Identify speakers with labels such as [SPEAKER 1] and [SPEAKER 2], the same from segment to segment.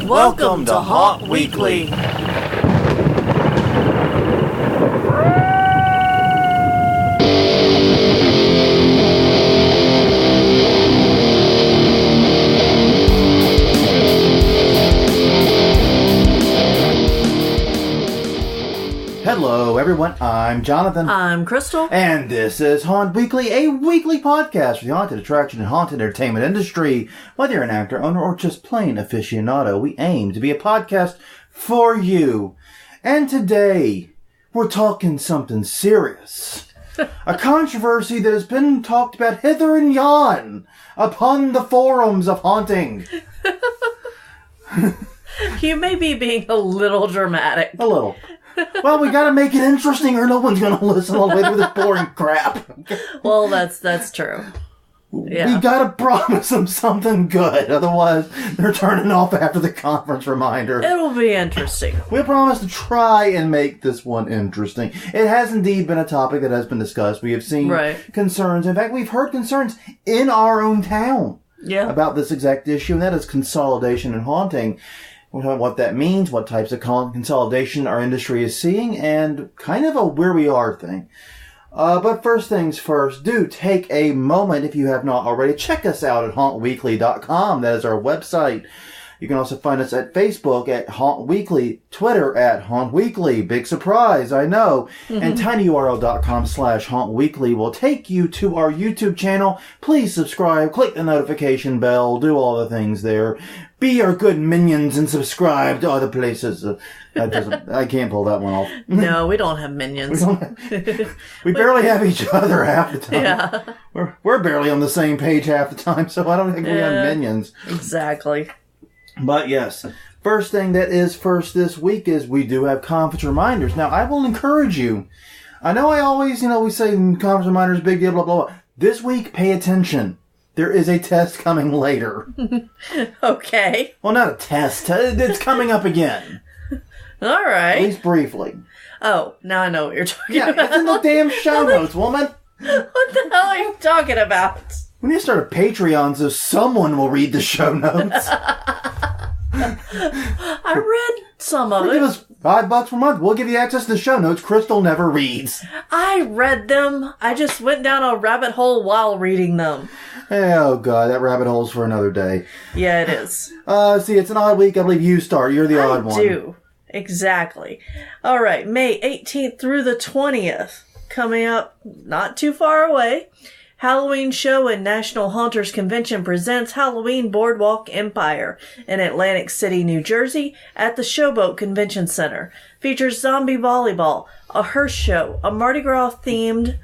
[SPEAKER 1] Welcome to Haunt Weekly.
[SPEAKER 2] Hello everyone, I'm Jonathan.
[SPEAKER 1] I'm Crystal.
[SPEAKER 2] And this is Haunt Weekly, a weekly podcast for the haunted attraction and haunted entertainment industry. Whether you're an actor, owner, or just plain aficionado, we aim to be a podcast for you. And today, we're talking something serious. A controversy that has been talked about hither and yon upon the forums of haunting.
[SPEAKER 1] You may be being a little dramatic.
[SPEAKER 2] A little. Well, we gotta make it interesting or no one's gonna listen all the way through this boring crap.
[SPEAKER 1] Well, that's true. Yeah.
[SPEAKER 2] We gotta promise them something good, otherwise they're turning off after the conference reminder.
[SPEAKER 1] It'll be interesting.
[SPEAKER 2] We promise to try and make this one interesting. It has indeed been a topic that has been discussed. We have seen concerns. In fact, we've heard concerns in our own town about this exact issue, and that is consolidation and haunting. We'll talk about what that means, what types of consolidation our industry is seeing, and kind of a where we are thing. But first things first, do take a moment, if you have not already, check us out at hauntweekly.com. That is our website. You can also find us at Facebook at Haunt Weekly, Twitter at Haunt Weekly. Big surprise, I know. And tinyurl.com/Haunt Weekly will take you to our YouTube channel. Please subscribe, click the notification bell, do all the things there. Be our good minions and subscribe to other places. I can't pull that one off.
[SPEAKER 1] No, we don't have minions.
[SPEAKER 2] We barely have each other half the time.
[SPEAKER 1] Yeah.
[SPEAKER 2] We're barely on the same page half the time, so I don't think we have minions.
[SPEAKER 1] Exactly.
[SPEAKER 2] But yes, first thing that is first this week is we do have conference reminders. Now, I will encourage you. I know I always, we say conference reminders, big deal, blah, blah, blah. This week, pay attention. There is a test coming later.
[SPEAKER 1] Okay.
[SPEAKER 2] Well, not a test. It's coming up again.
[SPEAKER 1] All right.
[SPEAKER 2] At least briefly.
[SPEAKER 1] Oh, now I know what you're talking about.
[SPEAKER 2] Yeah, it's in the damn show notes, woman.
[SPEAKER 1] What the hell are you talking about?
[SPEAKER 2] We need to start a Patreon so someone will read the show notes.
[SPEAKER 1] I read some of it.
[SPEAKER 2] Give us $5 per month. We'll give you access to the show notes Crystal never reads.
[SPEAKER 1] I read them. I just went down a rabbit hole while reading them.
[SPEAKER 2] Oh, God, that rabbit hole's for another day.
[SPEAKER 1] Yeah, it is.
[SPEAKER 2] See, it's an odd week. I believe you start. You're the odd one.
[SPEAKER 1] I do. Exactly. All right, May 18th through the 20th. Coming up not too far away. Halloween Show and National Haunters Convention presents Halloween Boardwalk Empire in Atlantic City, New Jersey at the Showboat Convention Center. Features zombie volleyball, a hearse show, a Mardi Gras themed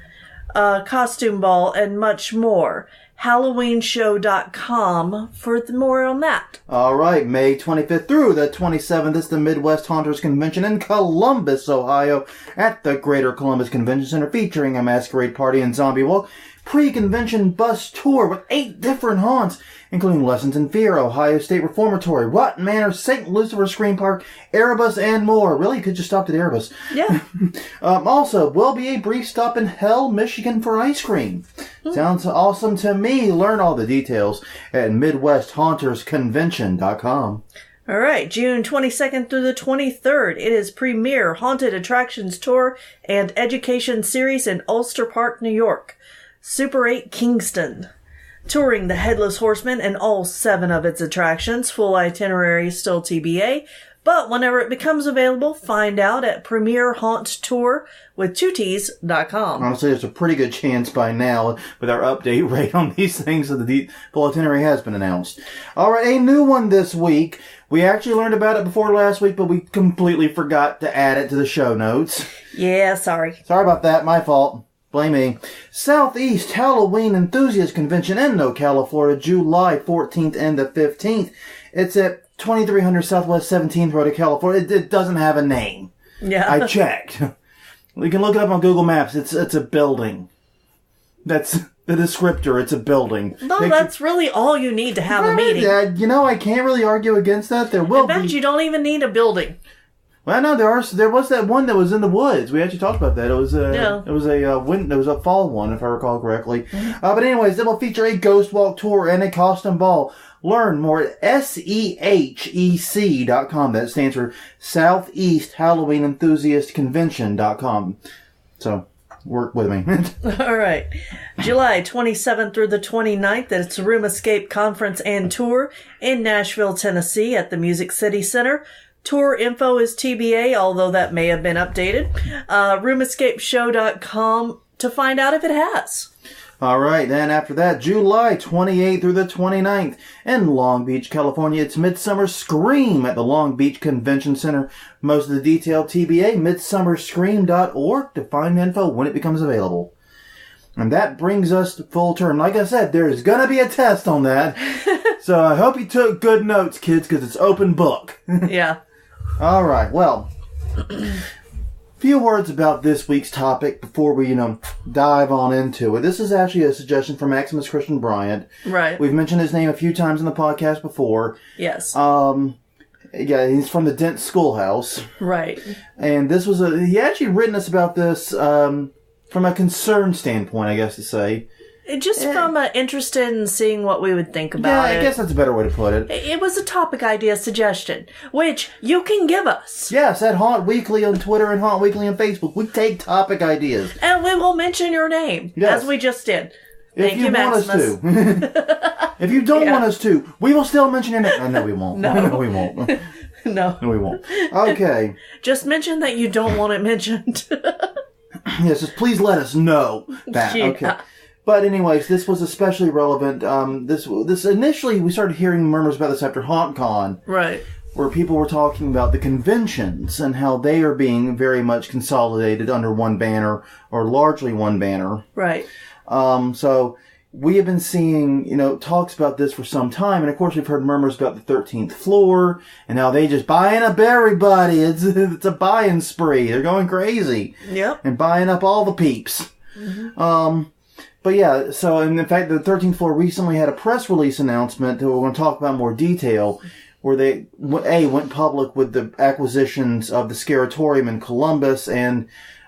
[SPEAKER 1] costume ball, and much more. HalloweenShow.com for more on that.
[SPEAKER 2] All right, May 25th through the 27th is the Midwest Haunters Convention in Columbus, Ohio at the Greater Columbus Convention Center, featuring a masquerade party and zombie walk. Pre-convention bus tour with 8 different haunts, including Lessons in Fear, Ohio State Reformatory, Rotten Manor, St. Lucifer Scream Park, Erebus, and more. Really, you could just stop at Erebus.
[SPEAKER 1] Yeah.
[SPEAKER 2] Also, will be a brief stop in Hell, Michigan for ice cream. Sounds awesome to me. Learn all the details at MidwestHauntersConvention.com.
[SPEAKER 1] All right, June 22nd through the 23rd, it is Premier Haunted Attractions Tour and Education Series in Ulster Park, New York. Super 8 Kingston. Touring the Headless Horseman and all 7 of its attractions. Full itinerary still TBA. But whenever it becomes available, find out at premierhaunttour.com.
[SPEAKER 2] Honestly, there's a pretty good chance by now with our update rate on these things that the full itinerary has been announced. All right, a new one this week. We actually learned about it before last week, but we completely forgot to add it to the show notes.
[SPEAKER 1] Yeah, sorry.
[SPEAKER 2] Sorry about that. My fault. Blame me. Southeast Halloween Enthusiast Convention in Ocala, Florida, July 14th and the 15th. It's at 2300 Southwest 17th Road, Ocala, Florida. It doesn't have a name.
[SPEAKER 1] Yeah.
[SPEAKER 2] I checked. You can look it up on Google Maps. It's a building. That's the descriptor. It's a building.
[SPEAKER 1] No, that's really all you need to have a meeting.
[SPEAKER 2] I can't really argue against that. There will be.
[SPEAKER 1] In fact, you don't even need a building.
[SPEAKER 2] Well, no, there was that one that was in the woods. We actually talked about that. It was a fall one, if I recall correctly. But anyways, it will feature a ghost walk tour and a costume ball. Learn more at SEHEC.com. That stands for Southeast Halloween Enthusiast Convention.com. So, work with me.
[SPEAKER 1] All right. July 27th through the 29th, it's Room Escape Conference and Tour in Nashville, Tennessee at the Music City Center. Tour info is TBA, although that may have been updated. RoomEscapeShow.com to find out if it has.
[SPEAKER 2] All right, then after that, July 28th through the 29th in Long Beach, California, it's Midsummer Scream at the Long Beach Convention Center. Most of the detail, TBA, midsummerscream.org to find info when it becomes available. And that brings us to full term. Like I said, there's going to be a test on that. So I hope you took good notes, kids, because it's open book.
[SPEAKER 1] Yeah.
[SPEAKER 2] All right, well... few words about this week's topic before we, dive on into it. This is actually a suggestion from Maximus Christian Bryant.
[SPEAKER 1] Right.
[SPEAKER 2] We've mentioned his name a few times in the podcast before.
[SPEAKER 1] Yes.
[SPEAKER 2] Yeah, he's from the Dent Schoolhouse.
[SPEAKER 1] Right.
[SPEAKER 2] And this was he actually written us about this, from a concern standpoint, I guess to say.
[SPEAKER 1] Just from interested in seeing what we would think about it.
[SPEAKER 2] Yeah, I guess that's a better way to put it.
[SPEAKER 1] It was a topic idea suggestion, which you can give us.
[SPEAKER 2] Yes, at Haunt Weekly on Twitter and Haunt Weekly on Facebook. We take topic ideas.
[SPEAKER 1] And we will mention your name, as we just did. Thank you, Maximus.
[SPEAKER 2] Want us to. If you don't want us to, we will still mention your name. No, we won't.
[SPEAKER 1] No.
[SPEAKER 2] No, we won't.
[SPEAKER 1] No.
[SPEAKER 2] No, we won't. Okay.
[SPEAKER 1] Just mention that you don't want it mentioned.
[SPEAKER 2] Yes, just please let us know that. Yeah. Okay. But anyways, this was especially relevant. This initially, we started hearing murmurs about this after HauntCon.
[SPEAKER 1] Right.
[SPEAKER 2] Where people were talking about the conventions and how they are being very much consolidated under one banner, or largely one banner.
[SPEAKER 1] Right.
[SPEAKER 2] So we have been seeing, talks about this for some time. And of course, we've heard murmurs about the 13th floor and how they just buying up everybody. It's a buying spree. They're going crazy.
[SPEAKER 1] Yep.
[SPEAKER 2] And buying up all the peeps. Mm-hmm. But yeah, so in fact, the 13th floor recently had a press release announcement that we're going to talk about in more detail, where they, went public with the acquisitions of the Scaratorium in Columbus, and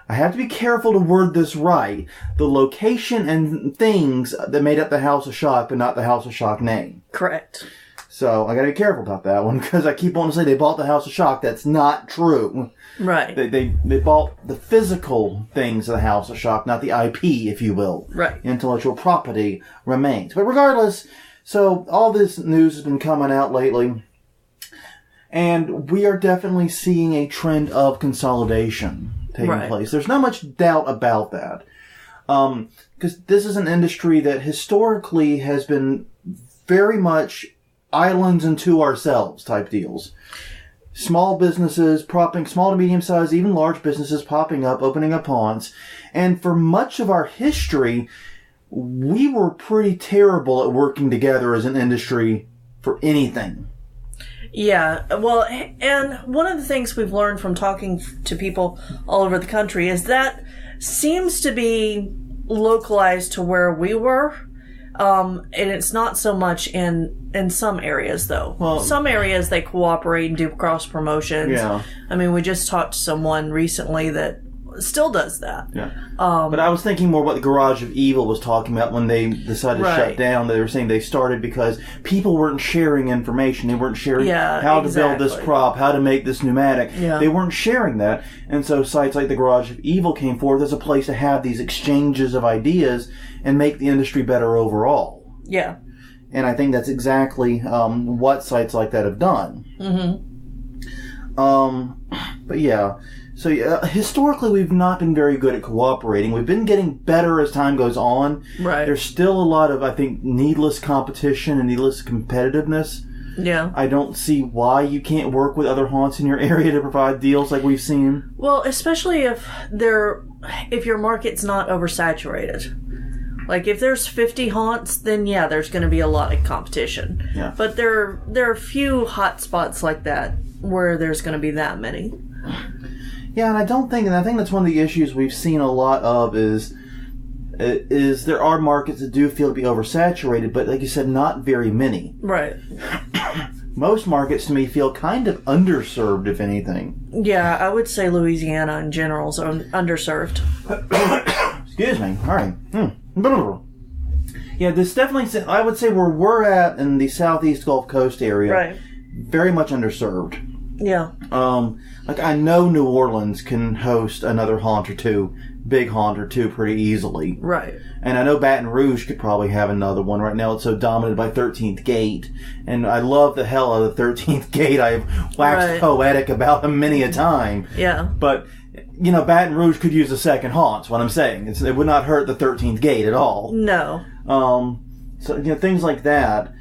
[SPEAKER 2] I have to be careful to word this right, the location and things that made up the House of Shock, but not the House of Shock name.
[SPEAKER 1] Correct.
[SPEAKER 2] So I got to be careful about that one, because I keep wanting to say they bought the House of Shock. That's not true.
[SPEAKER 1] Right.
[SPEAKER 2] They bought the physical things of the House of Shock, not the IP, if you will.
[SPEAKER 1] Right.
[SPEAKER 2] Intellectual property remains. But regardless, so all this news has been coming out lately, and we are definitely seeing a trend of consolidation taking place. There's not much doubt about that. Because this is an industry that historically has been very much islands unto ourselves type deals. Small businesses small to medium sized, even large businesses popping up, opening up haunts. And for much of our history, we were pretty terrible at working together as an industry for anything.
[SPEAKER 1] Yeah, well, and one of the things we've learned from talking to people all over the country is that seems to be localized to where we were. And it's not so much in some areas, though. Well, some areas they cooperate and do cross promotions.
[SPEAKER 2] Yeah.
[SPEAKER 1] I mean, we just talked to someone recently that still does that.
[SPEAKER 2] Yeah. But I was thinking more what the Garage of Evil was talking about when they decided to shut down. They were saying they started because people weren't sharing information. They weren't sharing how to build this prop, how to make this pneumatic. Yeah. They weren't sharing that. And so sites like the Garage of Evil came forth as a place to have these exchanges of ideas and make the industry better overall.
[SPEAKER 1] Yeah.
[SPEAKER 2] And I think that's exactly what sites like that have done. Mm-hmm. But yeah. So historically, we've not been very good at cooperating. We've been getting better as time goes on.
[SPEAKER 1] Right.
[SPEAKER 2] There's still a lot of, I think, needless competition and needless competitiveness.
[SPEAKER 1] Yeah.
[SPEAKER 2] I don't see why you can't work with other haunts in your area to provide deals like we've seen.
[SPEAKER 1] Well, especially if your market's not oversaturated. Like, if there's 50 haunts, then yeah, there's going to be a lot of competition. Yeah. But there are few hot spots like that where there's going to be that many.
[SPEAKER 2] Yeah, and I think that's one of the issues we've seen a lot of is there are markets that do feel to be oversaturated, but like you said, not very many.
[SPEAKER 1] Right.
[SPEAKER 2] Most markets, to me, feel kind of underserved, if anything.
[SPEAKER 1] Yeah, I would say Louisiana in general is underserved.
[SPEAKER 2] Excuse me. All right. Yeah, this definitely, I would say where we're at in the southeast Gulf Coast area,
[SPEAKER 1] right,
[SPEAKER 2] very much underserved.
[SPEAKER 1] Yeah.
[SPEAKER 2] Like I know New Orleans can host another haunt or two, big haunt or two pretty easily.
[SPEAKER 1] Right.
[SPEAKER 2] And I know Baton Rouge could probably have another one. Right now it's so dominated by 13th Gate. And I love the hell out of the 13th Gate. I've waxed poetic about them many a time.
[SPEAKER 1] Yeah.
[SPEAKER 2] But, you know, Baton Rouge could use a second haunt, is what I'm saying. It would not hurt the 13th Gate at all.
[SPEAKER 1] No.
[SPEAKER 2] So, you know, things like that.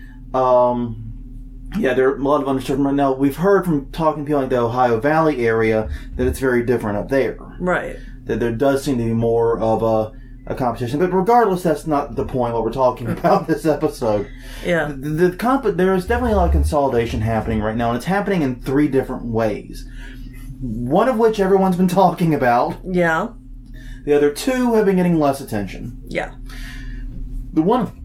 [SPEAKER 2] Yeah, there are a lot of underserved right now. We've heard from talking to people like the Ohio Valley area that it's very different up there.
[SPEAKER 1] Right.
[SPEAKER 2] That there does seem to be more of a competition. But regardless, that's not the point what we're talking about this episode.
[SPEAKER 1] Yeah.
[SPEAKER 2] There is definitely a lot of consolidation happening right now, and it's happening in 3 different ways. One of which everyone's been talking about.
[SPEAKER 1] Yeah.
[SPEAKER 2] The other 2 have been getting less attention.
[SPEAKER 1] Yeah.
[SPEAKER 2] The one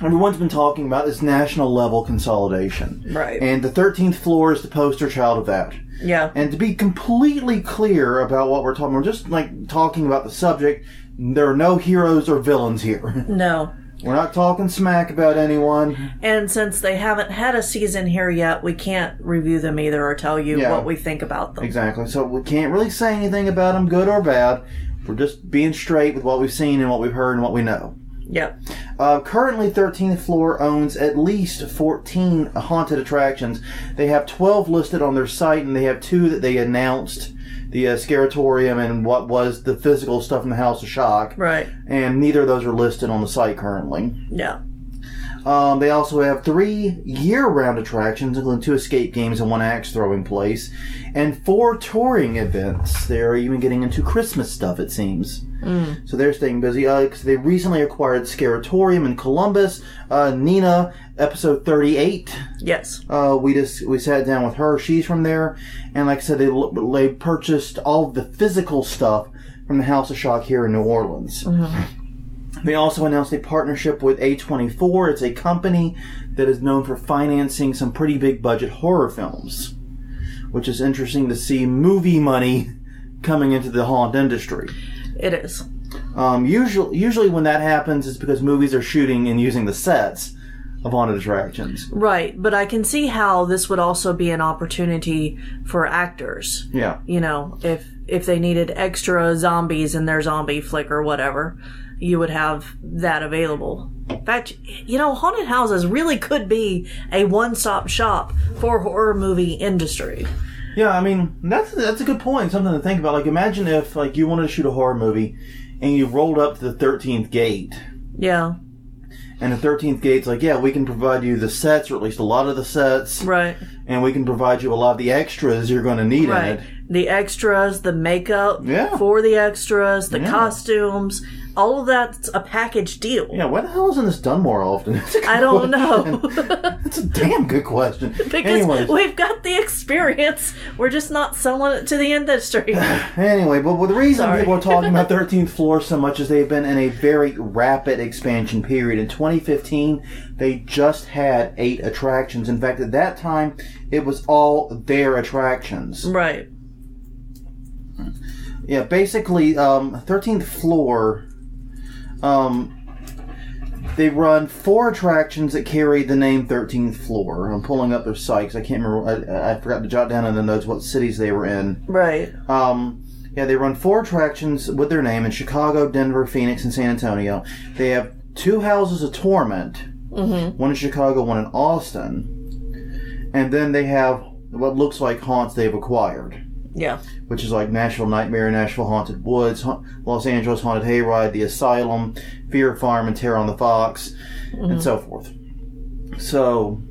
[SPEAKER 2] everyone's been talking about is national level consolidation.
[SPEAKER 1] Right.
[SPEAKER 2] And the 13th floor is the poster child of that.
[SPEAKER 1] Yeah.
[SPEAKER 2] And to be completely clear about what we're talking about, we're just like talking about the subject. There are no heroes or villains here.
[SPEAKER 1] No.
[SPEAKER 2] We're not talking smack about anyone.
[SPEAKER 1] And since they haven't had a season here yet, we can't review them either or tell you what we think about them.
[SPEAKER 2] Exactly. So we can't really say anything about them, good or bad. We're just being straight with what we've seen and what we've heard and what we know.
[SPEAKER 1] Yep.
[SPEAKER 2] Currently, 13th Floor owns at least 14 haunted attractions. They have 12 listed on their site, and they have 2 that they announced, the Scaratorium and what was the physical stuff in the House of Shock.
[SPEAKER 1] Right.
[SPEAKER 2] And neither of those are listed on the site currently.
[SPEAKER 1] Yeah.
[SPEAKER 2] They also have 3 year-round attractions, including 2 escape games and 1 axe throwing place, and 4 touring events. They're even getting into Christmas stuff, it seems. So they're staying busy. Cause they recently acquired Scaratorium in Columbus. Nina, episode 38.
[SPEAKER 1] Yes.
[SPEAKER 2] We sat down with her. She's from there. And like I said, they purchased all of the physical stuff from the House of Shock here in New Orleans. Mm-hmm. They also announced a partnership with A24. It's a company that is known for financing some pretty big budget horror films, which is interesting to see movie money coming into the haunt industry.
[SPEAKER 1] It is.
[SPEAKER 2] Usually when that happens, it's because movies are shooting and using the sets of haunted attractions.
[SPEAKER 1] Right, but I can see how this would also be an opportunity for actors.
[SPEAKER 2] Yeah.
[SPEAKER 1] You know, if they needed extra zombies in their zombie flick or whatever, you would have that available. In fact, you know, haunted houses really could be a one-stop shop for horror movie industry.
[SPEAKER 2] Yeah, I mean, that's a good point, something to think about. Like, imagine if, like, you wanted to shoot a horror movie and you rolled up to the 13th Gate.
[SPEAKER 1] Yeah.
[SPEAKER 2] And the 13th Gate's like, yeah, we can provide you the sets, or at least a lot of the sets.
[SPEAKER 1] Right.
[SPEAKER 2] And we can provide you a lot of the extras you're going to need in it.
[SPEAKER 1] The extras, the makeup for the extras, the costumes, all of that's a package deal.
[SPEAKER 2] Yeah, why the hell isn't this done more often?
[SPEAKER 1] I don't know.
[SPEAKER 2] That's a damn good question.
[SPEAKER 1] Because we've got the experience. We're just not selling it to the industry.
[SPEAKER 2] Anyway, but the reason people are talking about 13th Floor so much is they've been in a very rapid expansion period. In 2015, they just had 8 attractions. In fact, at that time, it was all their attractions.
[SPEAKER 1] Right.
[SPEAKER 2] Yeah, basically, 13th Floor, they run 4 attractions that carry the name 13th Floor. I'm pulling up their sites. I can't remember. I forgot to jot down in the notes what cities they were in.
[SPEAKER 1] Right.
[SPEAKER 2] Yeah, they run 4 attractions with their name in Chicago, Denver, Phoenix, and San Antonio. They have 2 Houses of Torment. Mm-hmm. One in Chicago, one in Austin. And then they have what looks like haunts they've acquired.
[SPEAKER 1] Yeah.
[SPEAKER 2] Which is like Nashville Nightmare, Nashville Haunted Woods, Los Angeles Haunted Hayride, The Asylum, Fear Farm, and Terror on the Fox, and so forth. So,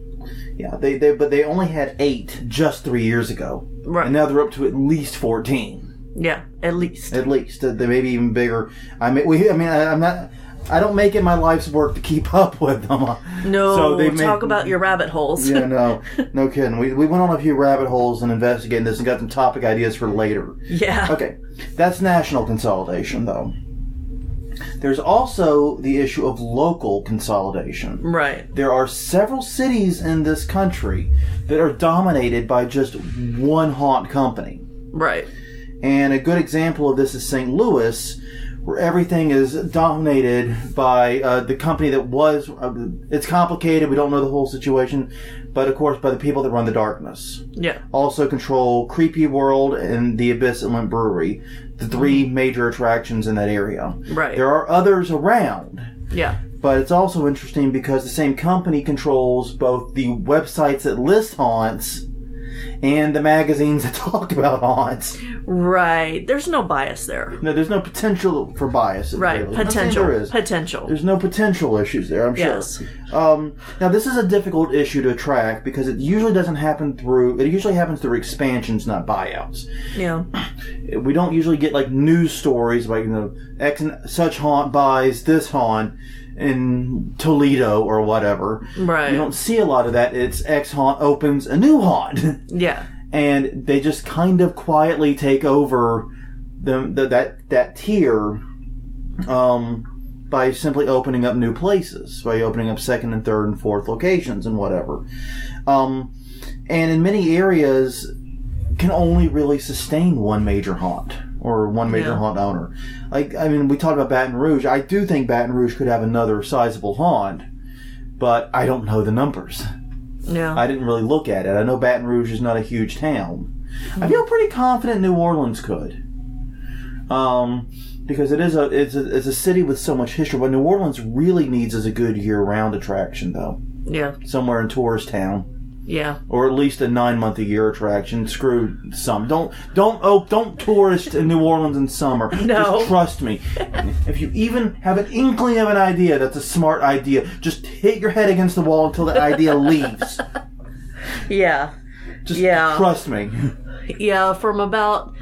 [SPEAKER 2] yeah, but they only had 8 just 3 years ago. Right. And now they're up to at least 14.
[SPEAKER 1] Yeah, at least.
[SPEAKER 2] At least. They may be even bigger. I don't make it my life's work to keep up with them.
[SPEAKER 1] No, so talk about your rabbit holes.
[SPEAKER 2] Yeah, no kidding. We went on a few rabbit holes and investigated this and got some topic ideas for later.
[SPEAKER 1] Yeah.
[SPEAKER 2] Okay, that's national consolidation, though. There's also the issue of local consolidation.
[SPEAKER 1] Right.
[SPEAKER 2] There are several cities in this country that are dominated by just one haunt company.
[SPEAKER 1] Right.
[SPEAKER 2] And a good example of this is St. Louis, where everything is dominated by the company that was. It's complicated. We don't know the whole situation, but of course by the people that run the darkness.
[SPEAKER 1] Yeah.
[SPEAKER 2] Also control Creepy World and the Abyss Inlet Brewery, the three major attractions in that area.
[SPEAKER 1] Right.
[SPEAKER 2] There are others around.
[SPEAKER 1] Yeah.
[SPEAKER 2] But it's also interesting because the same company controls both the websites that list haunts and the magazines that talk about haunts.
[SPEAKER 1] Right. There's no bias there.
[SPEAKER 2] No, there's no potential for bias.
[SPEAKER 1] Right. Potential.
[SPEAKER 2] There is.
[SPEAKER 1] Potential.
[SPEAKER 2] There's no potential issues there, I'm sure.
[SPEAKER 1] Yes.
[SPEAKER 2] Now, this is a difficult issue to track because it usually doesn't happen through... It usually happens through expansions, not buyouts.
[SPEAKER 1] Yeah.
[SPEAKER 2] We don't usually get, like, news stories like, X and such haunt buys this haunt in Toledo or whatever.
[SPEAKER 1] Right.
[SPEAKER 2] You don't see a lot of that. It's X haunt opens a new haunt.
[SPEAKER 1] Yeah.
[SPEAKER 2] And they just kind of quietly take over that tier by simply opening up new places, by opening up second and third and fourth locations and whatever. And in many areas can only really sustain one major haunt or one major haunt owner. Like, I mean, we talked about Baton Rouge. I do think Baton Rouge could have another sizable haunt, but I don't know the numbers.
[SPEAKER 1] Yeah.
[SPEAKER 2] I didn't really look at it. I know Baton Rouge is not a huge town. I feel pretty confident New Orleans could. Because it's a city with so much history. What New Orleans really needs is a good year-round attraction, though.
[SPEAKER 1] Yeah.
[SPEAKER 2] Somewhere in tourist town.
[SPEAKER 1] Yeah.
[SPEAKER 2] Or at least a 9-month-a-year attraction. Screw some. Don't tourist in New Orleans in summer.
[SPEAKER 1] No.
[SPEAKER 2] Just trust me. If you even have an inkling of an idea that's a smart idea, just hit your head against the wall until the idea leaves.
[SPEAKER 1] Yeah.
[SPEAKER 2] Just trust me.
[SPEAKER 1] Yeah, from about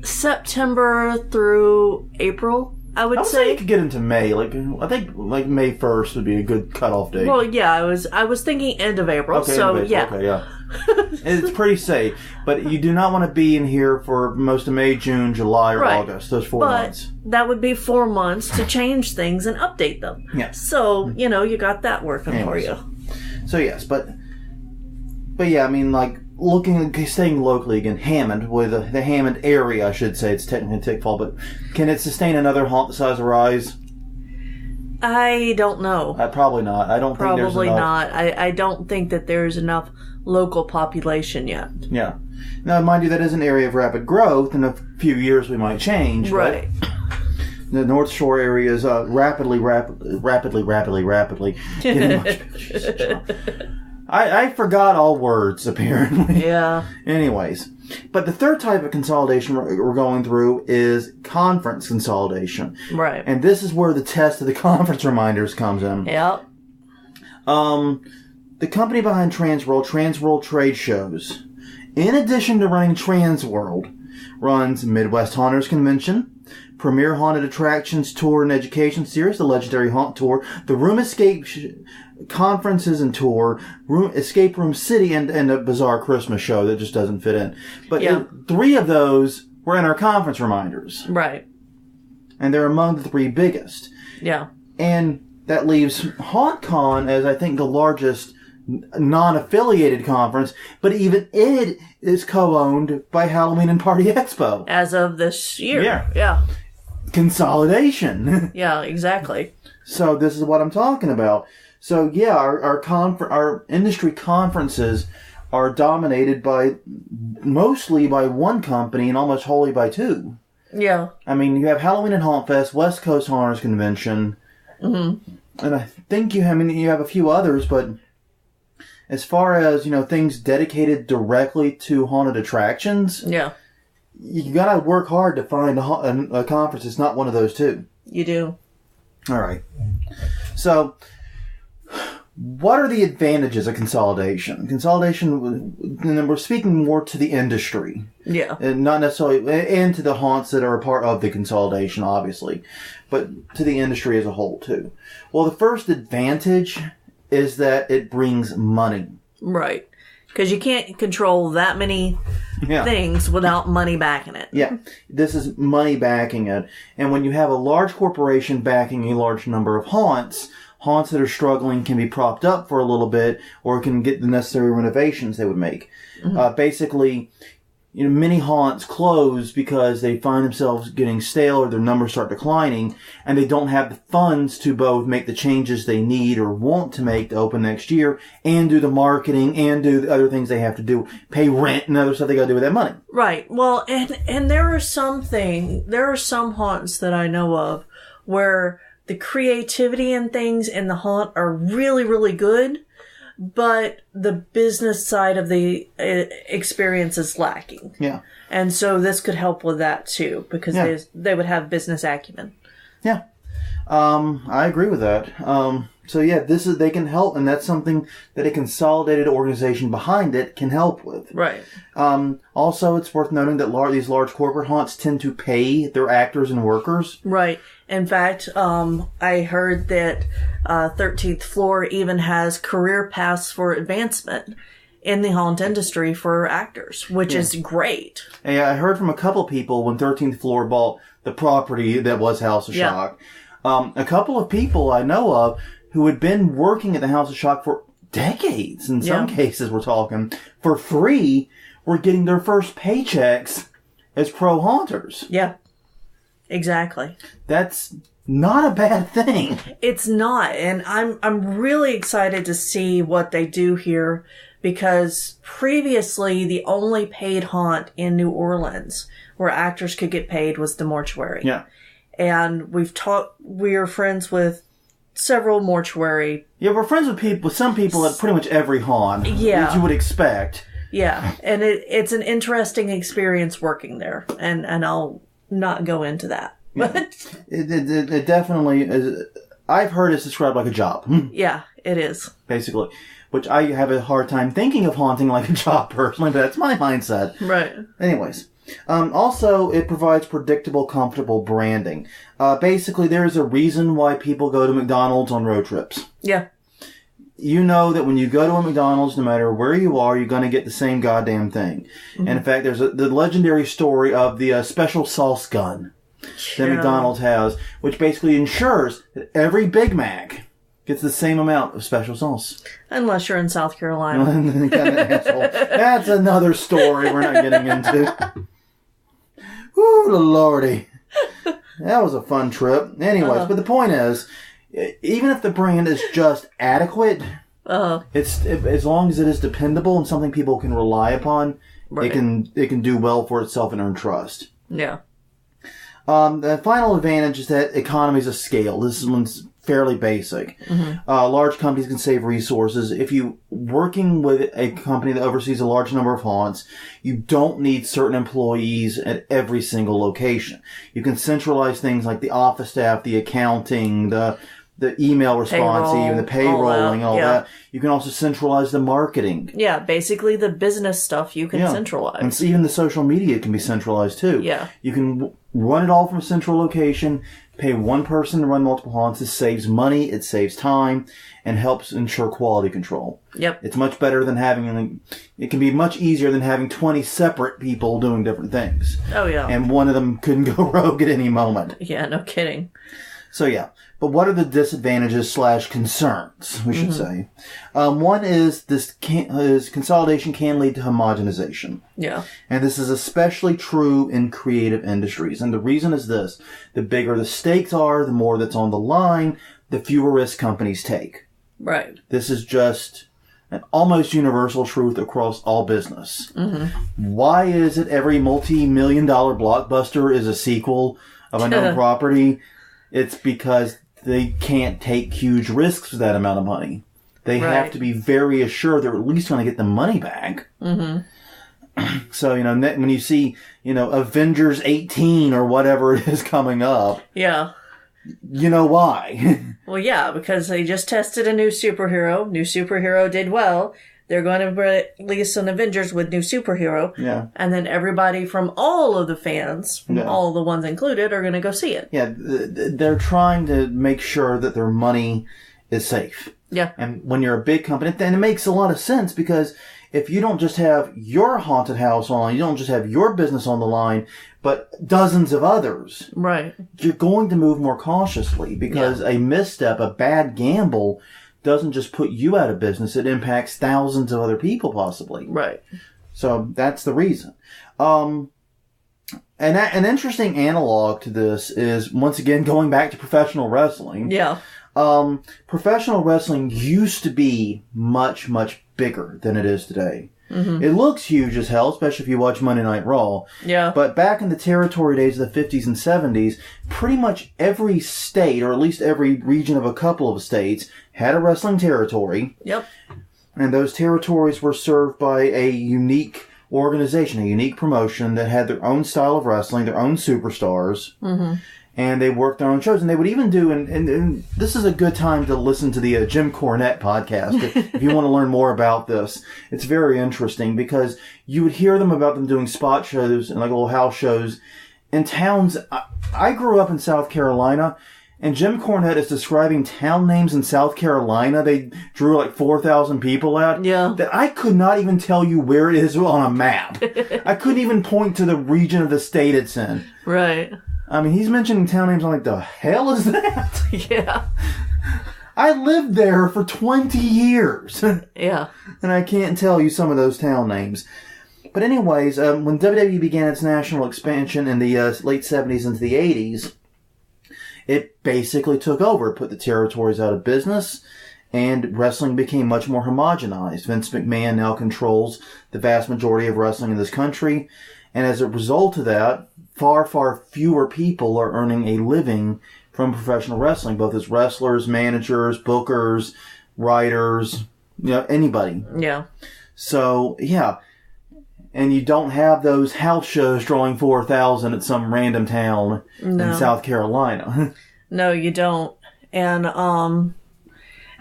[SPEAKER 1] September through April, I would say
[SPEAKER 2] you could get into May. I think May 1st would be a good cutoff date.
[SPEAKER 1] Well, yeah, I was thinking end of April.
[SPEAKER 2] Okay,
[SPEAKER 1] so
[SPEAKER 2] end of April.
[SPEAKER 1] yeah.
[SPEAKER 2] Okay, yeah. It's pretty safe, but you do not want to be in here for most of May, June, July, or August. Those 4 months.
[SPEAKER 1] That would be 4 months to change things and update them.
[SPEAKER 2] Yeah.
[SPEAKER 1] So you got that working for you.
[SPEAKER 2] So yes, but yeah, I mean, like staying locally again, Hammond, with the Hammond area, I should say, it's technically Tickfall, but can it sustain another haunt the size of Rise?
[SPEAKER 1] I don't know.
[SPEAKER 2] Probably not. I don't think there's enough.
[SPEAKER 1] Probably not. I don't think that there's enough local population yet.
[SPEAKER 2] Yeah. Now, mind you, that is an area of rapid growth. In a few years, we might change.
[SPEAKER 1] Right.
[SPEAKER 2] The North Shore area is rapidly getting much better. I forgot all words, apparently.
[SPEAKER 1] Yeah.
[SPEAKER 2] Anyways. But the third type of consolidation we're going through is conference consolidation.
[SPEAKER 1] Right.
[SPEAKER 2] And this is where the test of the conference reminders comes in.
[SPEAKER 1] Yep.
[SPEAKER 2] The company behind Transworld Trade Shows, in addition to running Transworld, runs Midwest Haunters Convention, Premier Haunted Attractions Tour and Education Series, the Legendary Haunt Tour, the Room Escape Conferences and Tour, Escape Room City, and a Bizarre Christmas Show that just doesn't fit in. But 3 of those were in our conference reminders.
[SPEAKER 1] Right.
[SPEAKER 2] And they're among the 3 biggest.
[SPEAKER 1] Yeah.
[SPEAKER 2] And that leaves HauntCon as, I think, the largest non-affiliated conference, but even it is co-owned by Halloween and Party Expo.
[SPEAKER 1] As of this year.
[SPEAKER 2] Yeah. Consolidation.
[SPEAKER 1] Yeah, exactly.
[SPEAKER 2] So this is what I'm talking about. So yeah, our industry conferences are dominated mostly by one company and almost wholly by 2.
[SPEAKER 1] Yeah.
[SPEAKER 2] I mean, you have Halloween and Haunt Fest, West Coast Haunters Convention, and I think you have a few others, but as far as, things dedicated directly to haunted attractions, you gotta work hard to find a conference that's not one of those 2.
[SPEAKER 1] You do.
[SPEAKER 2] All right. So, what are the advantages of consolidation? Consolidation, and we're speaking more to the industry.
[SPEAKER 1] Yeah.
[SPEAKER 2] And not necessarily, and to the haunts that are a part of the consolidation, obviously, but to the industry as a whole, too. Well, the first advantage is that it brings money. Right.
[SPEAKER 1] Because you can't control that many things without money backing it.
[SPEAKER 2] Yeah. This is money backing it. And when you have a large corporation backing a large number of haunts that are struggling can be propped up for a little bit or can get the necessary renovations they would make. Mm-hmm. Basically, many haunts close because they find themselves getting stale or their numbers start declining, and they don't have the funds to both make the changes they need or want to make to open next year and do the marketing and do the other things they have to do, pay rent and other stuff they got to do with that money.
[SPEAKER 1] Right. Well, and there are some haunts that I know of where the creativity and things in the haunt are really, really good, but the business side of the experience is lacking.
[SPEAKER 2] Yeah.
[SPEAKER 1] And so this could help with that too, because they would have business acumen.
[SPEAKER 2] Yeah. I agree with that. So yeah, they can help, and that's something that a consolidated organization behind it can help with.
[SPEAKER 1] Right.
[SPEAKER 2] Also, it's worth noting that these large corporate haunts tend to pay their actors and workers.
[SPEAKER 1] Right. In fact, I heard that 13th Floor even has career paths for advancement in the haunt industry for actors, which is great.
[SPEAKER 2] Yeah, I heard from a couple people when 13th Floor bought the property that was House of Shock. A couple of people I know of who had been working at the House of Shock for decades, in some cases we're talking, for free, were getting their first paychecks as pro-haunters.
[SPEAKER 1] Yeah. Exactly.
[SPEAKER 2] That's not a bad thing.
[SPEAKER 1] It's not, and I'm really excited to see what they do here, because previously the only paid haunt in New Orleans where actors could get paid was the mortuary.
[SPEAKER 2] Yeah.
[SPEAKER 1] And we are friends with several mortuary.
[SPEAKER 2] Yeah, we're friends with some people at pretty much every haunt.
[SPEAKER 1] Yeah.
[SPEAKER 2] As you would expect.
[SPEAKER 1] Yeah, and it's an interesting experience working there, and I'll not go into that.
[SPEAKER 2] Yeah. It definitely is. I've heard it's described like a job.
[SPEAKER 1] Yeah, it is.
[SPEAKER 2] Basically. Which I have a hard time thinking of haunting like a job personally, but that's my mindset.
[SPEAKER 1] Right.
[SPEAKER 2] Anyways. Also, it provides predictable, comfortable branding. Basically, there's a reason why people go to McDonald's on road trips.
[SPEAKER 1] Yeah.
[SPEAKER 2] You know that when you go to a McDonald's, no matter where you are, you're going to get the same goddamn thing. Mm-hmm. And in fact, there's the legendary story of the special sauce gun that McDonald's has, which basically ensures that every Big Mac gets the same amount of special sauce.
[SPEAKER 1] Unless you're in South Carolina.
[SPEAKER 2] That's another story we're not getting into. Woo, lordy. That was a fun trip. Anyways, but the point is, even if the brand is just adequate, it's as long as it is dependable and something people can rely upon, it can do well for itself and earn trust.
[SPEAKER 1] Yeah.
[SPEAKER 2] The final advantage is that economies of scale. This one's fairly basic. Mm-hmm. Large companies can save resources. If you working with a company that oversees a large number of haunts, you don't need certain employees at every single location. You can centralize things like the office staff, the accounting, the email response, even the payrolling, all that. You can also centralize the marketing.
[SPEAKER 1] Yeah, basically the business stuff you can centralize.
[SPEAKER 2] And so even the social media can be centralized too.
[SPEAKER 1] Yeah.
[SPEAKER 2] You can run it all from a central location, pay one person to run multiple haunts. This saves money, it saves time, and helps ensure quality control.
[SPEAKER 1] Yep.
[SPEAKER 2] It's much better than it can be much easier than having 20 separate people doing different things.
[SPEAKER 1] Oh, yeah.
[SPEAKER 2] And one of them couldn't go rogue at any moment.
[SPEAKER 1] Yeah, no kidding.
[SPEAKER 2] So, yeah. But what are the disadvantages / concerns, we should say? One is consolidation can lead to homogenization.
[SPEAKER 1] Yeah.
[SPEAKER 2] And this is especially true in creative industries. And the reason is this. The bigger the stakes are, the more that's on the line, the fewer risks companies take.
[SPEAKER 1] Right.
[SPEAKER 2] This is just an almost universal truth across all business. Mm-hmm. Why is it every multi-million-dollar blockbuster is a sequel of a known property? It's because they can't take huge risks with that amount of money. They have to be very assured they're at least going to get the money back. Mm-hmm. So, when you see, Avengers 18 or whatever it is coming up.
[SPEAKER 1] Yeah.
[SPEAKER 2] You know why.
[SPEAKER 1] Well, yeah, because they just tested a new superhero. New superhero did well. They're going to release an Avengers with new superhero.
[SPEAKER 2] Yeah.
[SPEAKER 1] And then everybody from all of the fans, from all the ones included, are going to go see it.
[SPEAKER 2] Yeah. They're trying to make sure that their money is safe.
[SPEAKER 1] Yeah.
[SPEAKER 2] And when you're a big company, then it makes a lot of sense, because if you don't just have your haunted house on, you don't just have your business on the line, but dozens of others.
[SPEAKER 1] Right.
[SPEAKER 2] You're going to move more cautiously, because a misstep, a bad gamble, doesn't just put you out of business, it impacts thousands of other people possibly.
[SPEAKER 1] Right.
[SPEAKER 2] So that's the reason. And an interesting analog to this is, once again, going back to professional wrestling.
[SPEAKER 1] Yeah.
[SPEAKER 2] Professional wrestling used to be much, much bigger than it is today. Mm-hmm. It looks huge as hell, especially if you watch Monday Night Raw.
[SPEAKER 1] Yeah.
[SPEAKER 2] But back in the territory days of the 50s and 70s, pretty much every state, or at least every region of a couple of states, had a wrestling territory.
[SPEAKER 1] Yep.
[SPEAKER 2] And those territories were served by a unique organization, a unique promotion that had their own style of wrestling, their own superstars. Mm-hmm. And they worked their own shows. And they would even do, and this is a good time to listen to the Jim Cornette podcast if you want to learn more about this. It's very interesting because you would hear about them doing spot shows and like little house shows in towns. I grew up in South Carolina, and Jim Cornette is describing town names in South Carolina. They drew like 4,000 people out.
[SPEAKER 1] Yeah.
[SPEAKER 2] That I could not even tell you where it is on a map. I couldn't even point to the region of the state it's in.
[SPEAKER 1] Right.
[SPEAKER 2] I mean, he's mentioning town names. I'm like, the hell is that?
[SPEAKER 1] Yeah.
[SPEAKER 2] I lived there for 20 years.
[SPEAKER 1] Yeah.
[SPEAKER 2] And I can't tell you some of those town names. But anyways, when WWE began its national expansion in the late 70s into the 80s, it basically took over. It put the territories out of business, and wrestling became much more homogenized. Vince McMahon now controls the vast majority of wrestling in this country. And as a result of that, far, far fewer people are earning a living from professional wrestling, both as wrestlers, managers, bookers, writers, anybody.
[SPEAKER 1] Yeah.
[SPEAKER 2] So, yeah. And you don't have those house shows drawing 4,000 at some random town in South Carolina.
[SPEAKER 1] No, you don't. And,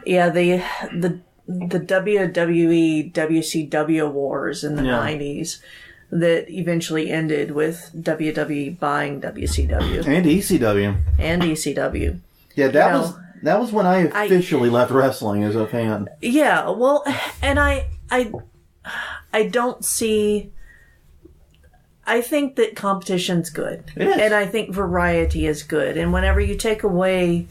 [SPEAKER 1] yeah, the WWE, WCW wars in the 90s that eventually ended with WWE buying WCW.
[SPEAKER 2] And ECW.
[SPEAKER 1] And ECW.
[SPEAKER 2] Yeah, that was when I officially left wrestling as a fan.
[SPEAKER 1] Yeah, well, and I don't see... I think that competition's good.
[SPEAKER 2] It is.
[SPEAKER 1] And I think variety is good. And whenever you take away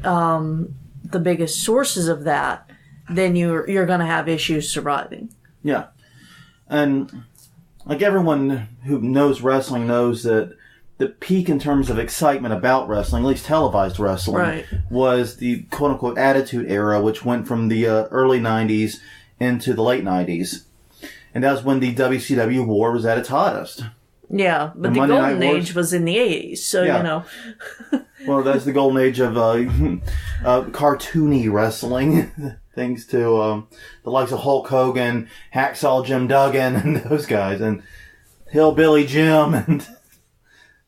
[SPEAKER 1] the biggest sources of that, then you're going to have issues surviving.
[SPEAKER 2] Yeah. And like everyone who knows wrestling knows that the peak in terms of excitement about wrestling, at least televised wrestling, was the quote-unquote Attitude Era, which went from the early 90s into the late 90s. And that was when the WCW war was at its hottest.
[SPEAKER 1] Yeah, but the golden age was in the 80s, so,
[SPEAKER 2] Well, that's the golden age of cartoony wrestling. Thanks to the likes of Hulk Hogan, Hacksaw Jim Duggan, and those guys, and Hillbilly Jim, and...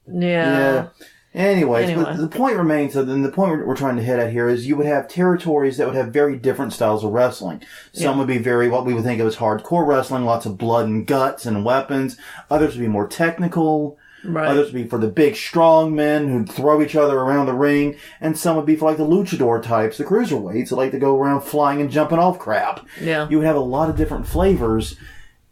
[SPEAKER 1] Yeah.
[SPEAKER 2] Anyways, but the point remains, so then the point we're trying to hit at here is you would have territories that would have very different styles of wrestling. Some would be very, what we would think of as hardcore wrestling, lots of blood and guts and weapons. Others would be more technical. Right. Others would be for the big, strong men who throw each other around the ring. And some would be for like the luchador types, the cruiserweights that like to go around flying and jumping off crap.
[SPEAKER 1] Yeah.
[SPEAKER 2] You would have a lot of different flavors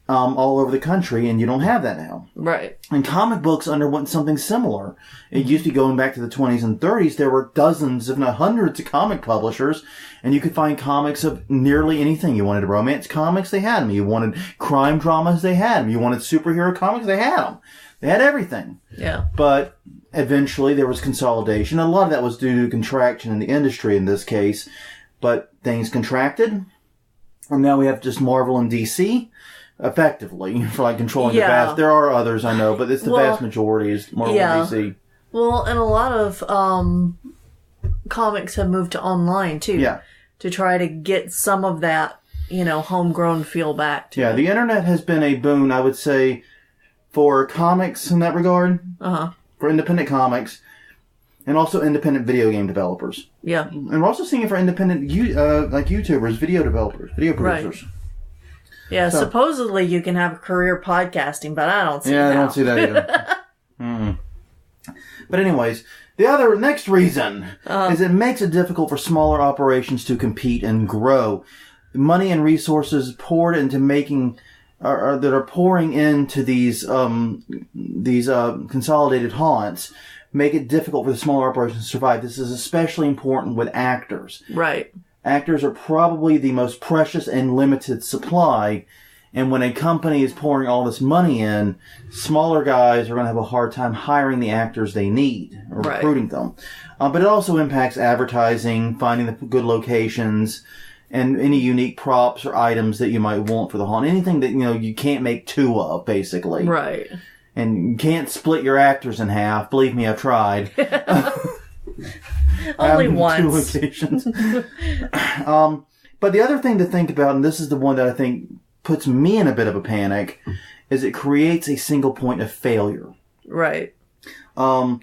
[SPEAKER 2] all over the country, and you don't have that now.
[SPEAKER 1] Right.
[SPEAKER 2] And comic books underwent something similar. It used to be going back to the 20s and 30s. There were dozens, if not hundreds, of comic publishers, and you could find comics of nearly anything. You wanted romance comics, they had them. You wanted crime dramas, they had them. You wanted superhero comics, they had them. They had everything.
[SPEAKER 1] Yeah.
[SPEAKER 2] But eventually there was consolidation. A lot of that was due to contraction in the industry in this case. But things contracted, and now we have just Marvel and DC. Effectively, for like controlling the vast. There are others, I know, but it's the vast majority is Marvel and DC.
[SPEAKER 1] Well, and a lot of comics have moved to online too.
[SPEAKER 2] Yeah.
[SPEAKER 1] To try to get some of that, homegrown feel back to it.
[SPEAKER 2] The internet has been a boon, I would say, for comics in that regard. For independent comics. And also independent video game developers.
[SPEAKER 1] Yeah.
[SPEAKER 2] And we're also seeing it for independent like YouTubers, video developers, video producers.
[SPEAKER 1] Right. Yeah, so, supposedly you can have a career podcasting, but I don't see that.
[SPEAKER 2] Yeah, I don't see that either. But anyways, the next reason is it makes it difficult for smaller operations to compete and grow. Money and resources poured into that are pouring into these consolidated haunts make it difficult for the smaller operations to survive. This is especially important with actors.
[SPEAKER 1] Right.
[SPEAKER 2] Actors are probably the most precious and limited supply And when a company is pouring all this money in, smaller guys are going to have a hard time hiring the actors they need or recruiting them. But it also impacts advertising, finding the good locations, and any unique props or items that you might want for the haunt. Anything that, you can't make two of, basically.
[SPEAKER 1] Right.
[SPEAKER 2] And you can't split your actors in half. Believe me, I've tried.
[SPEAKER 1] Only once.
[SPEAKER 2] Two locations. But the other thing to think about, and this is the one that I think puts me in a bit of a panic, is it creates a single point of failure.
[SPEAKER 1] Right.
[SPEAKER 2] And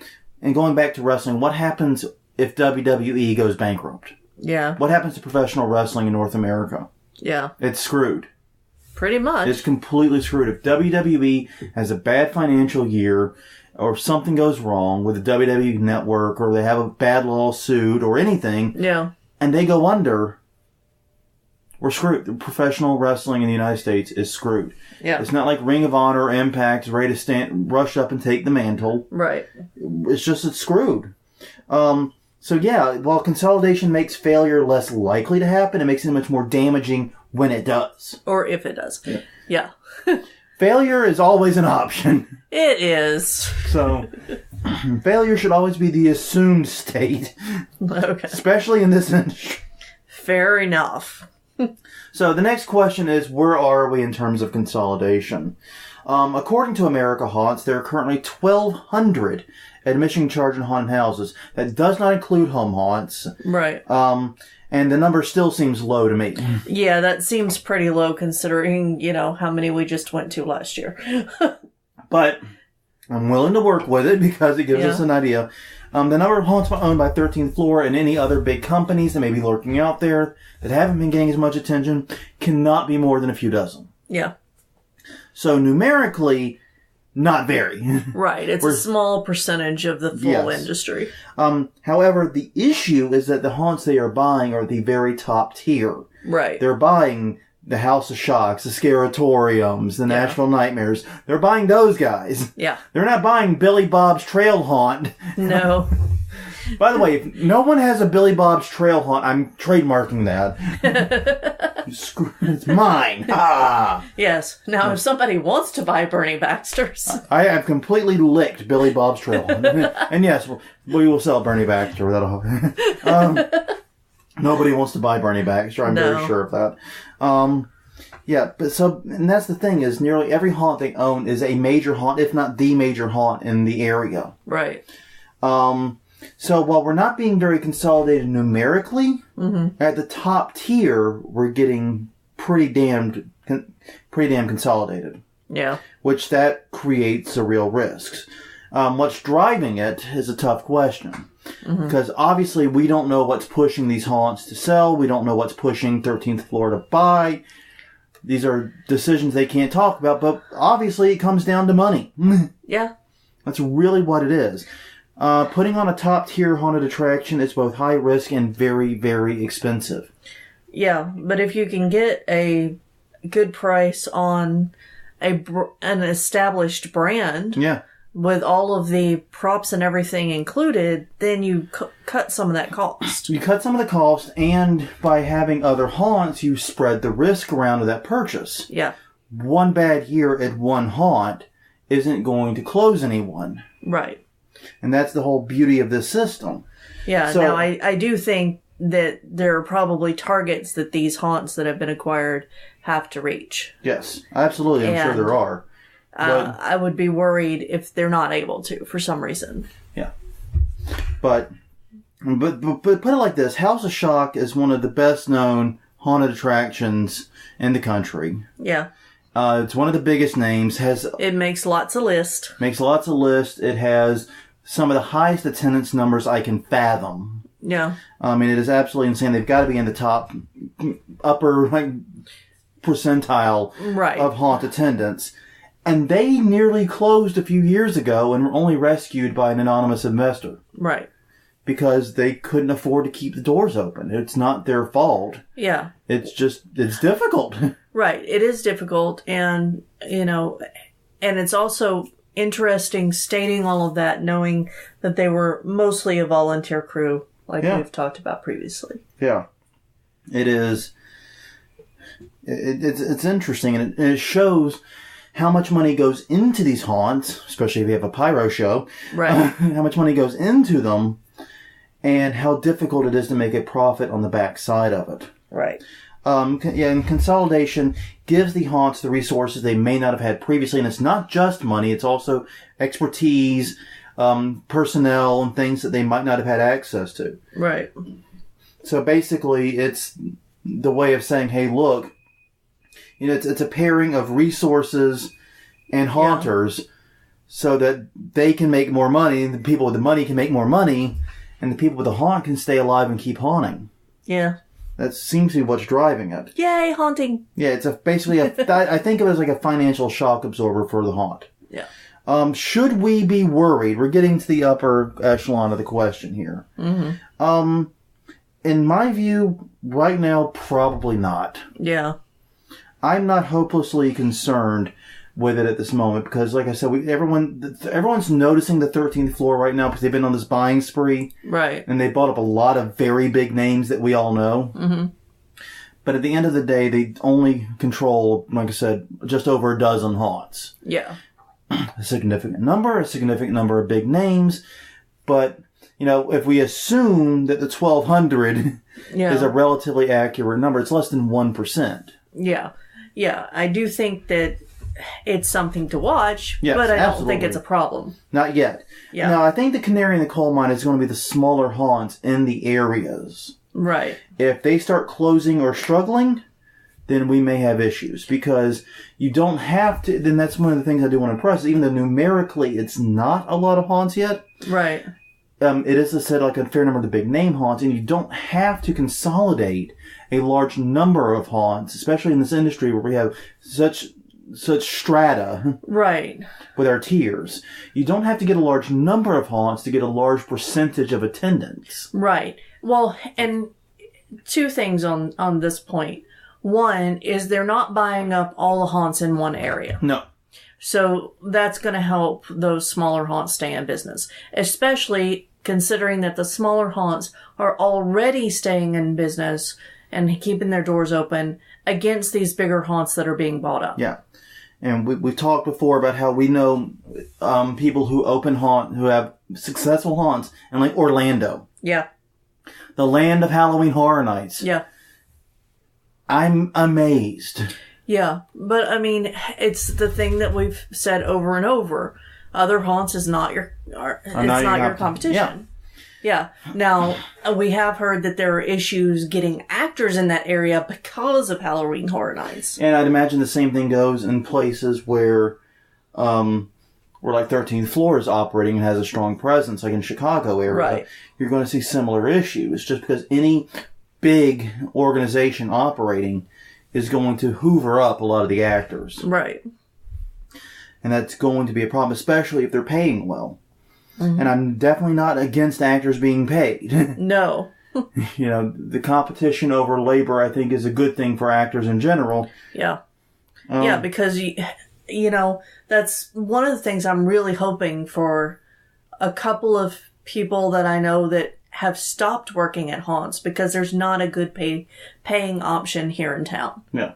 [SPEAKER 2] going back to wrestling, what happens if WWE goes bankrupt?
[SPEAKER 1] Yeah.
[SPEAKER 2] What happens to professional wrestling in North America?
[SPEAKER 1] Yeah.
[SPEAKER 2] It's screwed.
[SPEAKER 1] Pretty much.
[SPEAKER 2] It's completely screwed. If WWE has a bad financial year, or if something goes wrong with the WWE network, or they have a bad lawsuit or anything, and they go under, we're screwed. Professional wrestling in the United States is screwed.
[SPEAKER 1] Yeah.
[SPEAKER 2] It's not like Ring of Honor or Impact is ready to rush up and take the mantle.
[SPEAKER 1] Right.
[SPEAKER 2] It's screwed. So yeah, while consolidation makes failure less likely to happen, it makes it much more damaging when it does.
[SPEAKER 1] Or if it does. Yeah.
[SPEAKER 2] Failure is always an option.
[SPEAKER 1] It is.
[SPEAKER 2] So, failure should always be the assumed state.
[SPEAKER 1] Okay.
[SPEAKER 2] Especially in this industry.
[SPEAKER 1] Fair enough.
[SPEAKER 2] So, the next question is, where are we in terms of consolidation? According to America Haunts, there are currently 1,200 admission charge and haunted houses. That does not include home haunts.
[SPEAKER 1] Right.
[SPEAKER 2] And the number still seems low to me.
[SPEAKER 1] Yeah, that seems pretty low considering, how many we just went to last year.
[SPEAKER 2] But I'm willing to work with it because it gives us an idea. The number of haunts owned by 13th Floor and any other big companies that may be lurking out there that haven't been getting as much attention cannot be more than a few dozen.
[SPEAKER 1] Yeah.
[SPEAKER 2] So numerically, not very.
[SPEAKER 1] Right. It's a small percentage of the full industry.
[SPEAKER 2] However, the issue is that the haunts they are buying are the very top tier.
[SPEAKER 1] Right.
[SPEAKER 2] They're buying the House of Shocks, the Scaratoriums, the Nashville Nightmares. They're buying those guys.
[SPEAKER 1] Yeah.
[SPEAKER 2] They're not buying Billy Bob's Trail Haunt.
[SPEAKER 1] No.
[SPEAKER 2] By the way, if no one has a Billy Bob's Trail Haunt, I'm trademarking that. It's mine. Ah.
[SPEAKER 1] Yes. Now, if somebody wants to buy Bernie Baxter's.
[SPEAKER 2] I have completely licked Billy Bob's Trail Haunt. And yes, we will sell Bernie Baxter. Nobody wants to buy Bernie Baxter. I'm very sure of that. And that's the thing is nearly every haunt they own is a major haunt, if not the major haunt in the area.
[SPEAKER 1] Right.
[SPEAKER 2] So while we're not being very consolidated numerically, at the top tier, we're getting pretty damn consolidated.
[SPEAKER 1] Yeah.
[SPEAKER 2] Which that creates a real risk. What's driving it is a tough question. Because obviously we don't know what's pushing these haunts to sell. We don't know what's pushing 13th Floor to buy. These are decisions they can't talk about, but obviously it comes down to money.
[SPEAKER 1] Yeah.
[SPEAKER 2] That's really what it is. Putting on a top-tier haunted attraction is both high risk and very, very expensive.
[SPEAKER 1] Yeah, but if you can get a good price on an established brand with all of the props and everything included, then you cut some of that cost. You
[SPEAKER 2] cut some of the cost, and by having other haunts, you spread the risk around of that purchase.
[SPEAKER 1] Yeah.
[SPEAKER 2] One bad year at one haunt isn't going to close anyone.
[SPEAKER 1] Right.
[SPEAKER 2] And that's the whole beauty of this system.
[SPEAKER 1] Yeah, now I do think that there are probably targets that these haunts that have been acquired have to reach.
[SPEAKER 2] Yes, absolutely. I'm sure there are.
[SPEAKER 1] I would be worried if they're not able to for some reason.
[SPEAKER 2] Yeah. But put it like this. House of Shock is one of the best known haunted attractions in the country.
[SPEAKER 1] Yeah.
[SPEAKER 2] It's one of the biggest names.
[SPEAKER 1] It makes lots of lists.
[SPEAKER 2] It has some of the highest attendance numbers I can fathom.
[SPEAKER 1] Yeah.
[SPEAKER 2] It is absolutely insane. They've got to be in the top upper percentile of haunt attendance. And they nearly closed a few years ago and were only rescued by an anonymous investor.
[SPEAKER 1] Right.
[SPEAKER 2] Because they couldn't afford to keep the doors open. It's not their fault.
[SPEAKER 1] Yeah.
[SPEAKER 2] It's difficult.
[SPEAKER 1] Right. It is difficult. And, and it's also interesting stating all of that, knowing that they were mostly a volunteer crew, like we've talked about previously.
[SPEAKER 2] Yeah. It is. It's interesting, and it shows how much money goes into these haunts, especially if you have a pyro show.
[SPEAKER 1] Right.
[SPEAKER 2] How much money goes into them, and how difficult it is to make a profit on the backside of it.
[SPEAKER 1] Right.
[SPEAKER 2] And consolidation gives the haunts the resources they may not have had previously, and it's not just money; it's also expertise, personnel, and things that they might not have had access to.
[SPEAKER 1] Right.
[SPEAKER 2] So basically, it's the way of saying, "Hey, look, it's a pairing of resources and haunters, so that they can make more money, and the people with the money can make more money, and the people with the haunt can stay alive and keep haunting."
[SPEAKER 1] Yeah.
[SPEAKER 2] That seems to be what's driving it.
[SPEAKER 1] Yay, haunting.
[SPEAKER 2] Yeah, it's basically I think of it as like a financial shock absorber for the haunt.
[SPEAKER 1] Yeah.
[SPEAKER 2] Should we be worried? We're getting to the upper echelon of the question here.
[SPEAKER 1] Mm-hmm.
[SPEAKER 2] In my view, right now, probably not.
[SPEAKER 1] Yeah.
[SPEAKER 2] I'm not hopelessly concerned with it at this moment because, like I said, everyone's noticing the 13th floor right now because they've been on this buying spree.
[SPEAKER 1] Right.
[SPEAKER 2] And they bought up a lot of very big names that we all know.
[SPEAKER 1] Mm-hmm.
[SPEAKER 2] But at the end of the day, they only control, like I said, just over a dozen haunts.
[SPEAKER 1] Yeah.
[SPEAKER 2] A significant number of big names. But, if we assume that the 1,200 is a relatively accurate number, it's less than 1%.
[SPEAKER 1] Yeah. Yeah. I do think that it's something to watch,
[SPEAKER 2] yes,
[SPEAKER 1] but I
[SPEAKER 2] absolutely.
[SPEAKER 1] don't think it's a problem.
[SPEAKER 2] Not yet.
[SPEAKER 1] Yeah.
[SPEAKER 2] Now, I think the canary in the coal mine is going to be the smaller haunts in the areas.
[SPEAKER 1] Right.
[SPEAKER 2] If they start closing or struggling, then we may have issues because you don't have to. Then that's one of the things I do want to impress. Even though numerically it's not a lot of haunts yet.
[SPEAKER 1] Right.
[SPEAKER 2] It is, as I said, like a fair number of the big name haunts, and you don't have to consolidate a large number of haunts, especially in this industry where we have such strata,
[SPEAKER 1] right,
[SPEAKER 2] with our tiers. You don't have to get a large number of haunts to get a large percentage of attendance.
[SPEAKER 1] Right. Well, and two things on this point. One is they're not buying up all the haunts in one area.
[SPEAKER 2] No.
[SPEAKER 1] So that's going to help those smaller haunts stay in business, especially considering that the smaller haunts are already staying in business and keeping their doors open against these bigger haunts that are being bought up.
[SPEAKER 2] Yeah. And we've talked before about how we know people who have successful haunts in like Orlando.
[SPEAKER 1] Yeah.
[SPEAKER 2] The land of Halloween Horror Nights.
[SPEAKER 1] Yeah.
[SPEAKER 2] I'm amazed.
[SPEAKER 1] Yeah. But I mean, it's the thing that we've said over and over. Other haunts is not your competition. Yeah. Yeah. Now, we have heard that there are issues getting actors in that area because of Halloween Horror Nights.
[SPEAKER 2] And I'd imagine the same thing goes in places where like 13th floor is operating and has a strong presence, like in Chicago area.
[SPEAKER 1] Right.
[SPEAKER 2] You're going to see similar issues just because any big organization operating is going to hoover up a lot of the actors.
[SPEAKER 1] Right.
[SPEAKER 2] And that's going to be a problem, especially if they're paying well. Mm-hmm. And I'm definitely not against actors being paid.
[SPEAKER 1] No.
[SPEAKER 2] The competition over labor, I think, is a good thing for actors in general.
[SPEAKER 1] Yeah. Yeah, because, that's one of the things I'm really hoping for a couple of people that I know that have stopped working at haunts because there's not a good paying option here in town.
[SPEAKER 2] Yeah.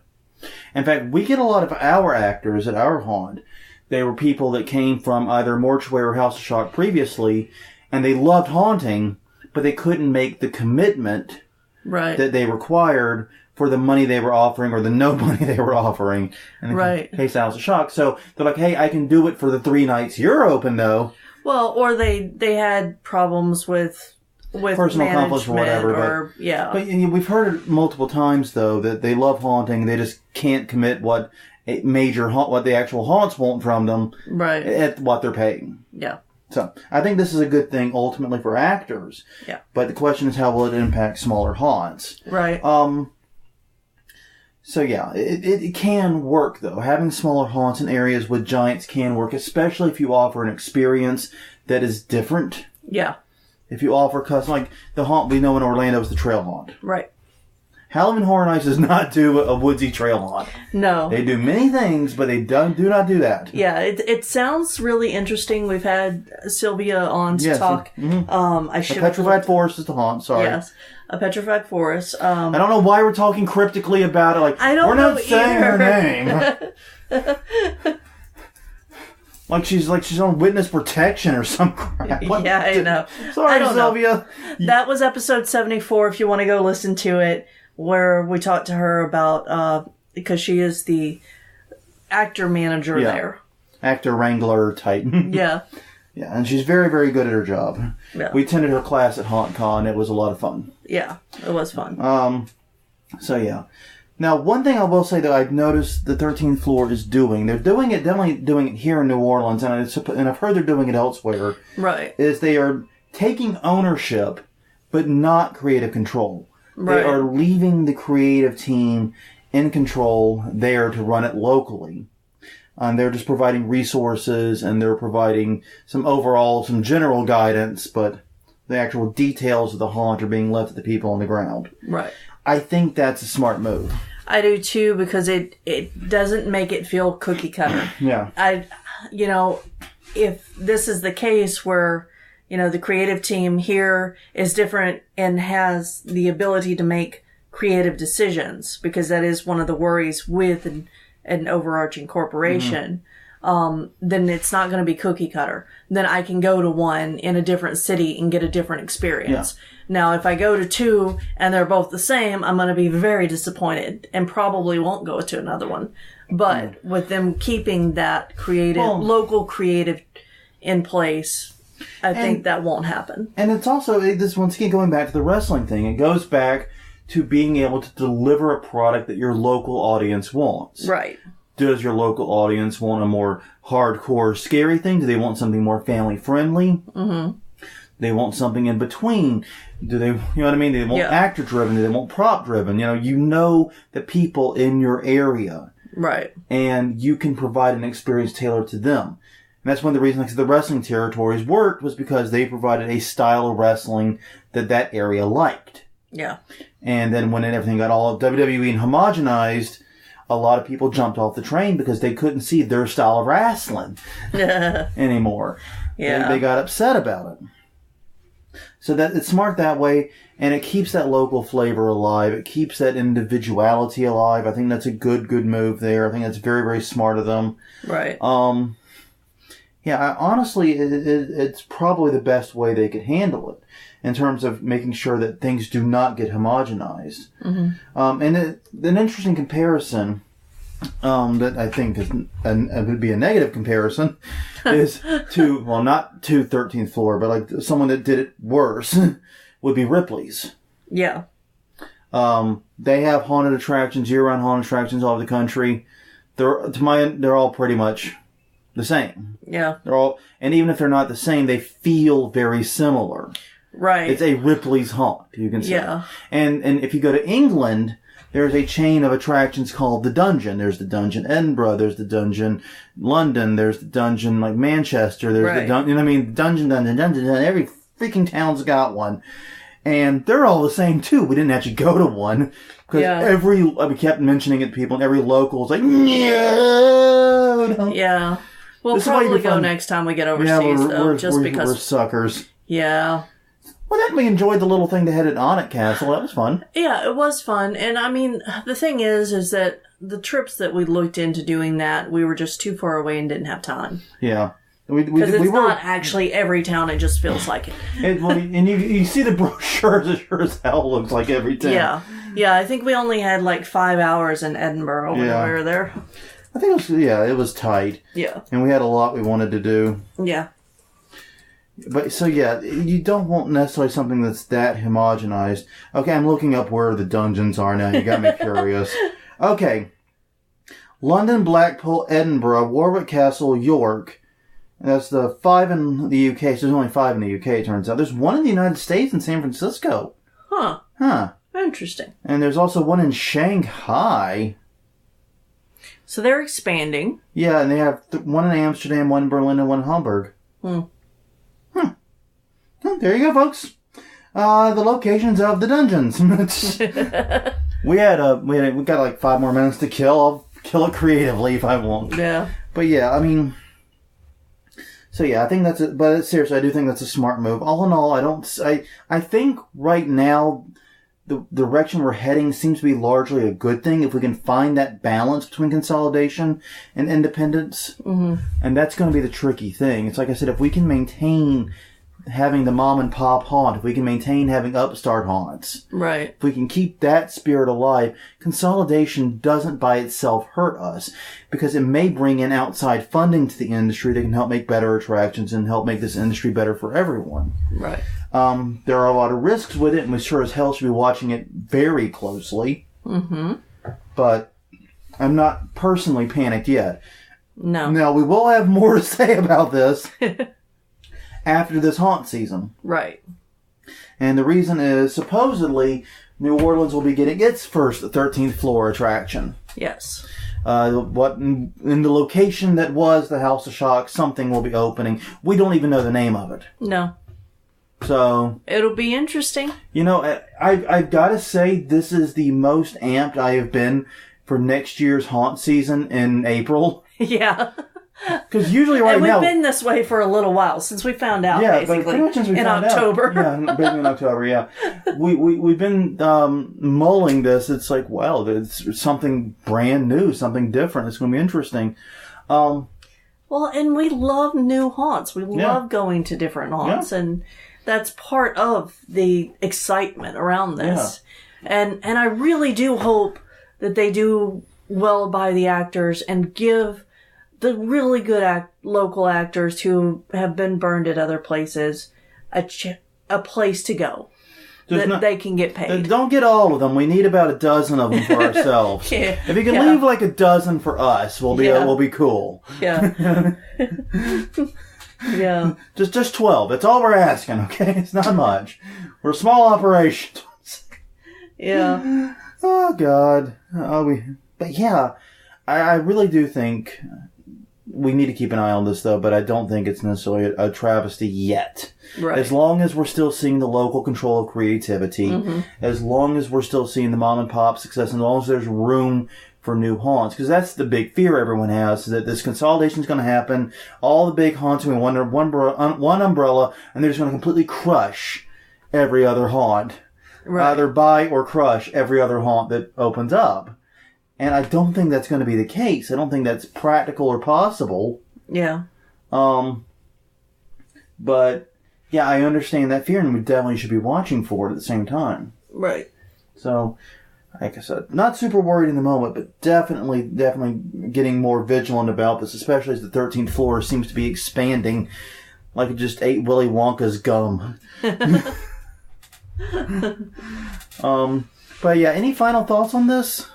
[SPEAKER 2] In fact, we get a lot of our actors at our haunt. They were people that came from either Mortuary or House of Shock previously, and they loved haunting, but they couldn't make the commitment that they required for the money they were offering or the no money they were offering in the case of House of Shock. So they're like, hey, I can do it for the 3 nights you're open, though.
[SPEAKER 1] Well, or they had problems with
[SPEAKER 2] personal conflicts or whatever. But we've heard it multiple times, though, that they love haunting and they just can't commit what the actual haunts want from them at what they're paying. Yeah. So I think this is a good thing ultimately for actors. Yeah. But the question is, how will it impact smaller haunts? Right. So yeah, it can work though. Having smaller haunts in areas with giants can work, especially if you offer an experience that is different. Yeah. If you offer custom, like the haunt we know in Orlando is the trail haunt. Right. Halloween Horror Nights does not do a woodsy trail haunt.
[SPEAKER 1] No.
[SPEAKER 2] They do many things, but they do not do that.
[SPEAKER 1] Yeah, it sounds really interesting. We've had Sylvia on to talk.
[SPEAKER 2] Mm-hmm. A petrified forest is the haunt, sorry.
[SPEAKER 1] Yes, a petrified forest.
[SPEAKER 2] I don't know why we're talking cryptically about it. Like,
[SPEAKER 1] I don't
[SPEAKER 2] we're
[SPEAKER 1] know
[SPEAKER 2] not saying her name. Like she's on witness protection or some crap.
[SPEAKER 1] Yeah, I know.
[SPEAKER 2] Sorry, Sylvia.
[SPEAKER 1] That was episode 74, if you want to go listen to it, where we talked to her about, because she is the actor manager there. Actor
[SPEAKER 2] wrangler type.
[SPEAKER 1] Yeah.
[SPEAKER 2] Yeah, and she's very, very good at her job. Yeah. We attended her class at HauntCon. It was a lot of fun.
[SPEAKER 1] Yeah, it was fun.
[SPEAKER 2] So, yeah. Now, one thing I will say that I've noticed the 13th floor is doing, they're definitely doing it here in New Orleans, and I've heard they're doing it elsewhere.
[SPEAKER 1] Right.
[SPEAKER 2] Is they are taking ownership, but not creative control. Right. They are leaving the creative team in control there to run it locally. They're just providing resources, and they're providing some general guidance, but the actual details of the haunt are being left to the people on the ground.
[SPEAKER 1] Right.
[SPEAKER 2] I think that's a smart move.
[SPEAKER 1] I do too, because it doesn't make it feel cookie cutter.
[SPEAKER 2] Yeah.
[SPEAKER 1] If this is the case where, the creative team here is different and has the ability to make creative decisions, because that is one of the worries with an overarching corporation, then it's not going to be cookie cutter. Then I can go to one in a different city and get a different experience. Yeah. Now, if I go to two and they're both the same, I'm going to be very disappointed and probably won't go to another one. But with them keeping that local creative in place, I think that won't happen.
[SPEAKER 2] And it's also, this once again going back to the wrestling thing, it goes back to being able to deliver a product that your local audience wants.
[SPEAKER 1] Right.
[SPEAKER 2] Does your local audience want a more hardcore, scary thing? Do they want something more family-friendly? Mm-hmm. They want something in between. Do they, you know what I mean? They want actor-driven. Do they want prop-driven? You know the people in your area.
[SPEAKER 1] Right.
[SPEAKER 2] And you can provide an experience tailored to them. And that's one of the reasons the wrestling territories worked, was because they provided a style of wrestling that area liked.
[SPEAKER 1] Yeah.
[SPEAKER 2] And then when everything got all WWE and homogenized, a lot of people jumped off the train because they couldn't see their style of wrestling anymore. Yeah. They got upset about it. So that it's smart that way, and it keeps that local flavor alive. It keeps that individuality alive. I think that's a good move there. I think that's very, very smart of them.
[SPEAKER 1] Right.
[SPEAKER 2] Honestly, it's probably the best way they could handle it in terms of making sure that things do not get homogenized. Mm-hmm. An interesting comparison that I think would be a negative comparison is to, well, not to 13th floor, but like someone that did it worse would be Ripley's.
[SPEAKER 1] Yeah.
[SPEAKER 2] They have haunted attractions, year-round haunted attractions all over the country. They're all pretty much the same.
[SPEAKER 1] Yeah.
[SPEAKER 2] And even if they're not the same, they feel very similar.
[SPEAKER 1] Right.
[SPEAKER 2] It's a Ripley's haunt, you can say.
[SPEAKER 1] Yeah.
[SPEAKER 2] And if you go to England, there's a chain of attractions called the Dungeon. There's the Dungeon Edinburgh. There's the Dungeon London. There's the Dungeon like Manchester. There's the Dungeon, Dungeon. Every freaking town's got one. And they're all the same too. We didn't actually go to one because we kept mentioning it to people, and every local was like, no.
[SPEAKER 1] Yeah. We'll probably go next time we get overseas, because
[SPEAKER 2] we're suckers.
[SPEAKER 1] Yeah.
[SPEAKER 2] Well, then we enjoyed the little thing they had at Onnet Castle. That was fun.
[SPEAKER 1] Yeah, it was fun. And I mean, the thing is that the trips that we looked into doing that, we were just too far away and didn't have time.
[SPEAKER 2] Yeah.
[SPEAKER 1] Because it's not actually every town, it just feels like it.
[SPEAKER 2] And you see the brochures, it sure as hell looks like every town.
[SPEAKER 1] Yeah. Yeah, I think we only had like 5 hours in Edinburgh when we were there.
[SPEAKER 2] I think it was tight.
[SPEAKER 1] Yeah.
[SPEAKER 2] And we had a lot we wanted to do.
[SPEAKER 1] Yeah.
[SPEAKER 2] But, so yeah, you don't want necessarily something that's that homogenized. Okay, I'm looking up where the dungeons are now. You got me curious. Okay. London, Blackpool, Edinburgh, Warwick Castle, York. That's the 5 in the UK. So there's only 5 in the UK, it turns out. There's one in the United States in San Francisco.
[SPEAKER 1] Huh. Interesting.
[SPEAKER 2] And there's also one in Shanghai.
[SPEAKER 1] So they're expanding.
[SPEAKER 2] Yeah, and they have one in Amsterdam, one in Berlin, and one in Hamburg. There you go, folks. The locations of the dungeons. We got like 5 more minutes to kill. I'll kill it creatively if I want.
[SPEAKER 1] Yeah.
[SPEAKER 2] But yeah, I mean, so yeah, I think that's it. But seriously, I do think that's a smart move. All in all, I think right now the direction we're heading seems to be largely a good thing if we can find that balance between consolidation and independence. Mm-hmm. And that's going to be the tricky thing. It's like I said, if we can maintain having the mom and pop haunt, if we can maintain having upstart haunts,
[SPEAKER 1] right?
[SPEAKER 2] If we can keep that spirit alive, consolidation doesn't by itself hurt us because it may bring in outside funding to the industry that can help make better attractions and help make this industry better for everyone.
[SPEAKER 1] Right.
[SPEAKER 2] There are a lot of risks with it, and we sure as hell should be watching it very closely. Mm-hmm. But I'm not personally panicked yet.
[SPEAKER 1] No.
[SPEAKER 2] Now, we will have more to say about this after this haunt season.
[SPEAKER 1] Right.
[SPEAKER 2] And the reason is, supposedly, New Orleans will be getting its first 13th floor attraction.
[SPEAKER 1] Yes.
[SPEAKER 2] What in the location that was the House of Shock, something will be opening. We don't even know the name of it.
[SPEAKER 1] No.
[SPEAKER 2] So
[SPEAKER 1] it'll be interesting.
[SPEAKER 2] You know, I've got to say this is the most amped I have been for next year's haunt season in April.
[SPEAKER 1] Yeah.
[SPEAKER 2] Because usually right
[SPEAKER 1] now...
[SPEAKER 2] And
[SPEAKER 1] we've been this way for a little while, since we found out, basically,
[SPEAKER 2] pretty much since we
[SPEAKER 1] in
[SPEAKER 2] found
[SPEAKER 1] October.
[SPEAKER 2] Out. Yeah, basically in October, yeah. We've been mulling this. It's like, wow, it's something brand new, something different. It's going to be interesting.
[SPEAKER 1] Well, and we love new haunts. We love going to different haunts, and that's part of the excitement around this. Yeah. And I really do hope that they do well by the actors and give the really good local actors who have been burned at other places a place to go. They can get paid.
[SPEAKER 2] Don't get all of them. We need about a dozen of them for ourselves.
[SPEAKER 1] Yeah.
[SPEAKER 2] If you can leave like a dozen for us, we'll be cool.
[SPEAKER 1] Yeah. Yeah.
[SPEAKER 2] Just 12. That's all we're asking, okay? It's not much. We're a small operation.
[SPEAKER 1] Yeah.
[SPEAKER 2] Oh, God. But yeah, I really do think we need to keep an eye on this, though, but I don't think it's necessarily a travesty yet.
[SPEAKER 1] Right.
[SPEAKER 2] As long as we're still seeing the local control of creativity, as long as we're still seeing the mom and pop success, and as long as there's room for new haunts, because that's the big fear everyone has, is that this consolidation is going to happen. All the big haunts are going to be under one umbrella, and they're just going to completely crush every other haunt. Right. Either buy or crush every other haunt that opens up. And I don't think that's going to be the case. I don't think that's practical or possible.
[SPEAKER 1] Yeah.
[SPEAKER 2] But, yeah, I understand that fear, and we definitely should be watching for it at the same time.
[SPEAKER 1] Right.
[SPEAKER 2] So, like I said, not super worried in the moment, but definitely getting more vigilant about this, especially as the 13th floor seems to be expanding like it just ate Willy Wonka's gum. But yeah, any final thoughts on this?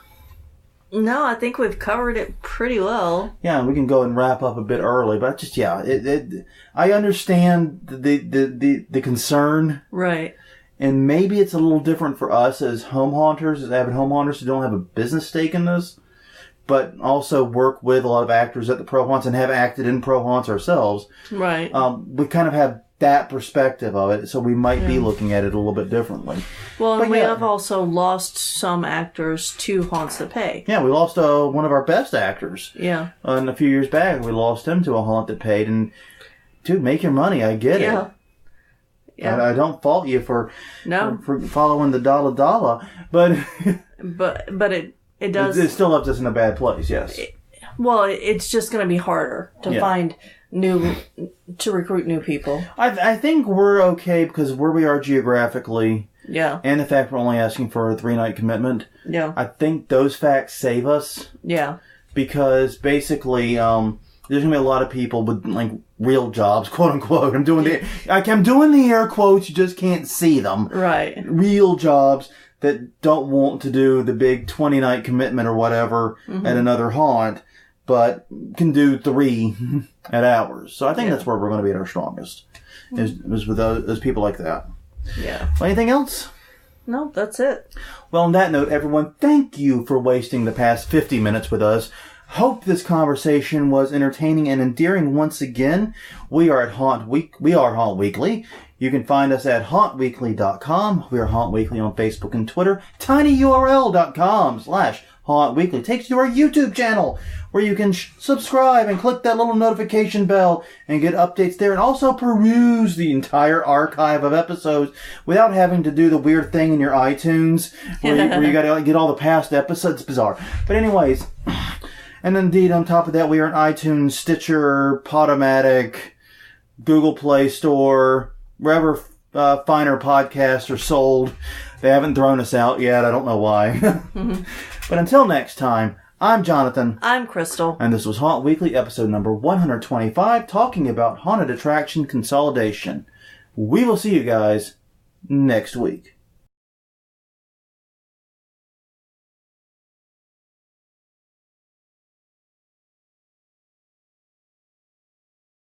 [SPEAKER 1] No, I think we've covered it pretty well.
[SPEAKER 2] Yeah, we can go and wrap up a bit early, but just I understand the concern,
[SPEAKER 1] right?
[SPEAKER 2] And maybe it's a little different for us as home haunters, as avid home haunters who don't have a business stake in this, but also work with a lot of actors at the Pro Haunts and have acted in Pro Haunts ourselves.
[SPEAKER 1] Right.
[SPEAKER 2] We kind of have that perspective of it, so we might be looking at it a little bit differently.
[SPEAKER 1] Well, and we have also lost some actors to Haunts That Pay.
[SPEAKER 2] Yeah, we lost one of our best actors.
[SPEAKER 1] Yeah.
[SPEAKER 2] And a few years back, we lost him to a haunt that paid. And, dude, make your money. I get it. Yeah. I don't fault you for following the dollar, but it does. It still left us in a bad place. Yes.
[SPEAKER 1] It's just going to be harder to find to recruit new people.
[SPEAKER 2] I think we're okay because where we are geographically, and the fact we're only asking for a 3-night commitment, I think those facts save us.
[SPEAKER 1] Yeah.
[SPEAKER 2] Because basically, there's gonna be a lot of people with like real jobs, quote unquote. I'm doing the air quotes. You just can't see them.
[SPEAKER 1] Right.
[SPEAKER 2] Real jobs that don't want to do the big 20-night commitment or whatever at another haunt, but can do 3 at hours. So I think that's where we're going to be at our strongest, is with those people like that.
[SPEAKER 1] Yeah.
[SPEAKER 2] Well, anything else?
[SPEAKER 1] No, that's it.
[SPEAKER 2] Well, on that note, everyone, thank you for wasting the past 50 minutes with us. Hope this conversation was entertaining and endearing once again. We are at Haunt Week. We are Haunt Weekly. You can find us at hauntweekly.com. We are Haunt Weekly on Facebook and Twitter. tinyurl.com/hauntweekly takes you to our YouTube channel where you can subscribe and click that little notification bell and get updates there, and also peruse the entire archive of episodes without having to do the weird thing in your iTunes where you gotta get all the past episodes. It's bizarre. But anyways, and indeed on top of that, we are on iTunes, Stitcher, Podomatic, Google Play Store, wherever finer podcasts are sold. They haven't thrown us out yet. I don't know why. But until next time, I'm Jonathan.
[SPEAKER 1] I'm Crystal.
[SPEAKER 2] And this was Haunt Weekly, episode number 125, talking about haunted attraction consolidation. We will see you guys next week.